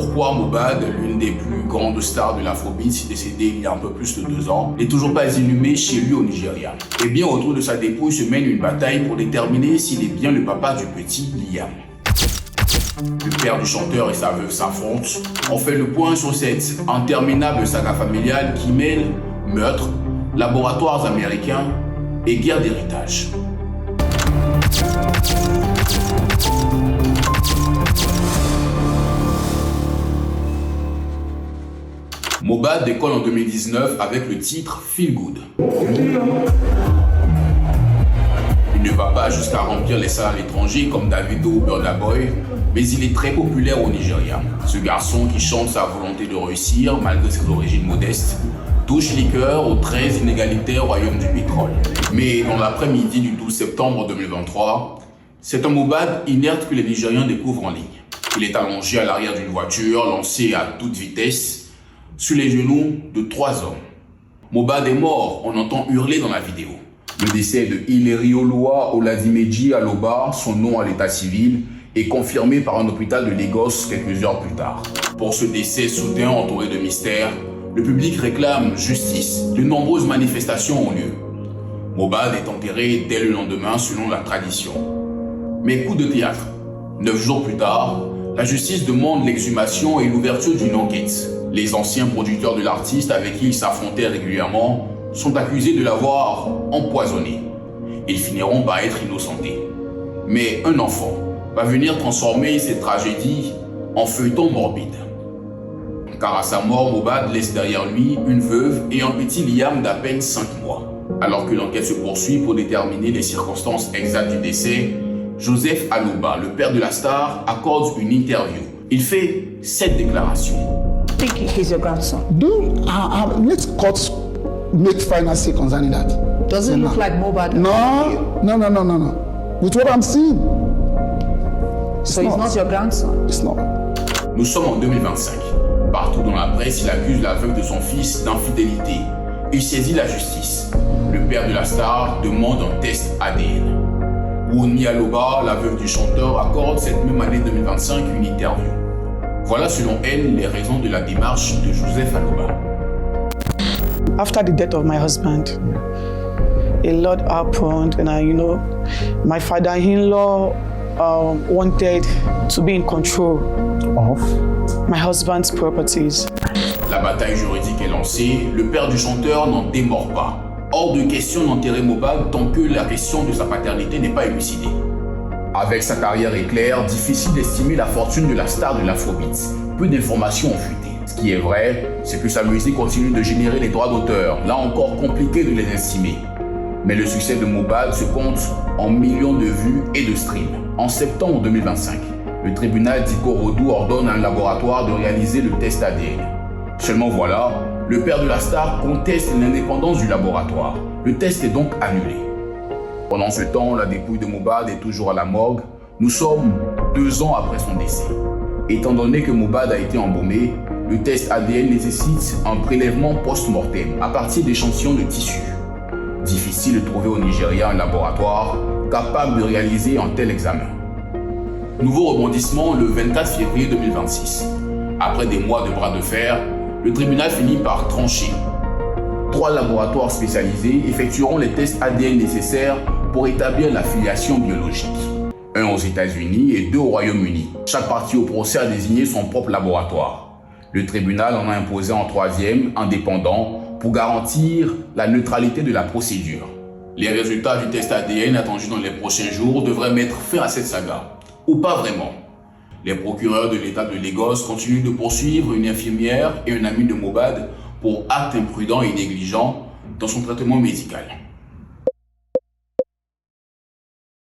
pourquoi Mohbad, l'une des plus grandes stars de l'Afrobeat, décédée il y a un peu plus de 2 ans, n'est toujours pas inhumé chez lui au Nigeria. Et bien autour de sa dépouille se mène une bataille pour déterminer s'il est bien le papa du petit Liam. Le père du chanteur et sa veuve s'affrontent. On fait le point sur cette interminable saga familiale qui mêle meurtre, laboratoires américains et guerre d'héritage. Mohbad décolle en 2019 avec le titre Feel Good. Il ne va pas jusqu'à remplir les salles à l'étranger comme Davido ou Burna Boy, mais il est très populaire au Nigeria. Ce garçon qui chante sa volonté de réussir malgré ses origines modestes touche les cœurs aux 13 inégalités au royaume du pétrole. Mais dans l'après-midi du 12 septembre 2023, c'est un Mohbad inerte que les Nigériens découvrent en ligne. Il est allongé à l'arrière d'une voiture, lancé à toute vitesse, sur les genoux de 3 hommes. Mohbad est mort, on entend hurler dans la vidéo. Le décès de Ilerioluwa Oladimeji Aloba, son nom à l'état civil, est confirmé par un hôpital de Lagos quelques heures plus tard. Pour ce décès soudain entouré de mystère, le public réclame justice. De nombreuses manifestations ont lieu. Mohbad est enterré dès le lendemain selon la tradition. Mais coup de théâtre. 9 jours plus tard, la justice demande l'exhumation et l'ouverture d'une enquête. Les anciens producteurs de l'artiste avec qui il s'affrontait régulièrement sont accusés de l'avoir empoisonné. Ils finiront par être innocentés. Mais un enfant va venir transformer cette tragédie en feuilleton morbide. Car à sa mort, Mohbad laisse derrière lui une veuve et un petit Liam d'à peine 5 mois. Alors que l'enquête se poursuit pour déterminer les circonstances exactes du décès, Joseph Aloba, le père de la star, accorde une interview. Il fait cette déclaration. I think he's your grandson. Let courts make final say concerning that. Does it look like Mohbad? No. With what I'm seeing. So he's not your grandson? It's not. Nous sommes en 2025. Partout dans la presse, il accuse la veuve de son fils d'infidélité. Il saisit la justice. Le père de la star demande un test ADN. Wunmi Aloba, la veuve du chanteur, accorde cette même année 2025 une interview. Voilà selon elle les raisons de la démarche de Joseph Aloba. After the death of my husband, a lot happened, and my father-in-law wanted to be in control of my husband's properties. La bataille juridique est lancée, le père du chanteur n'en démord pas. Hors de question d'enterrer Mohbad tant que la question de sa paternité n'est pas élucidée. Avec sa carrière éclair, difficile d'estimer la fortune de la star de l'Afrobeat. Peu d'informations ont fuité. Ce qui est vrai, c'est que sa musique continue de générer les droits d'auteur. Là encore, compliqué de les estimer. Mais le succès de Mohbad se compte en millions de vues et de streams. En septembre 2025, le tribunal d'Ikorodu ordonne à un laboratoire de réaliser le test ADN. Seulement voilà, le père de la star conteste l'indépendance du laboratoire. Le test est donc annulé. Pendant ce temps, la dépouille de Mohbad est toujours à la morgue. Nous sommes 2 ans après son décès. Étant donné que Mohbad a été embaumé, le test ADN nécessite un prélèvement post-mortem à partir d'échantillons de tissu. Difficile de trouver au Nigeria un laboratoire capable de réaliser un tel examen. Nouveau rebondissement le 24 février 2026. Après des mois de bras de fer, le tribunal finit par trancher. 3 laboratoires spécialisés effectueront les tests ADN nécessaires pour établir la filiation biologique. Un aux États-Unis et 2 au Royaume-Uni. Chaque partie au procès a désigné son propre laboratoire. Le tribunal en a imposé un 3e, indépendant, pour garantir la neutralité de la procédure. Les résultats du test ADN attendus dans les prochains jours devraient mettre fin à cette saga. Ou pas vraiment. Les procureurs de l'État de Lagos continuent de poursuivre une infirmière et un ami de Mohbad pour actes imprudents et négligents dans son traitement médical.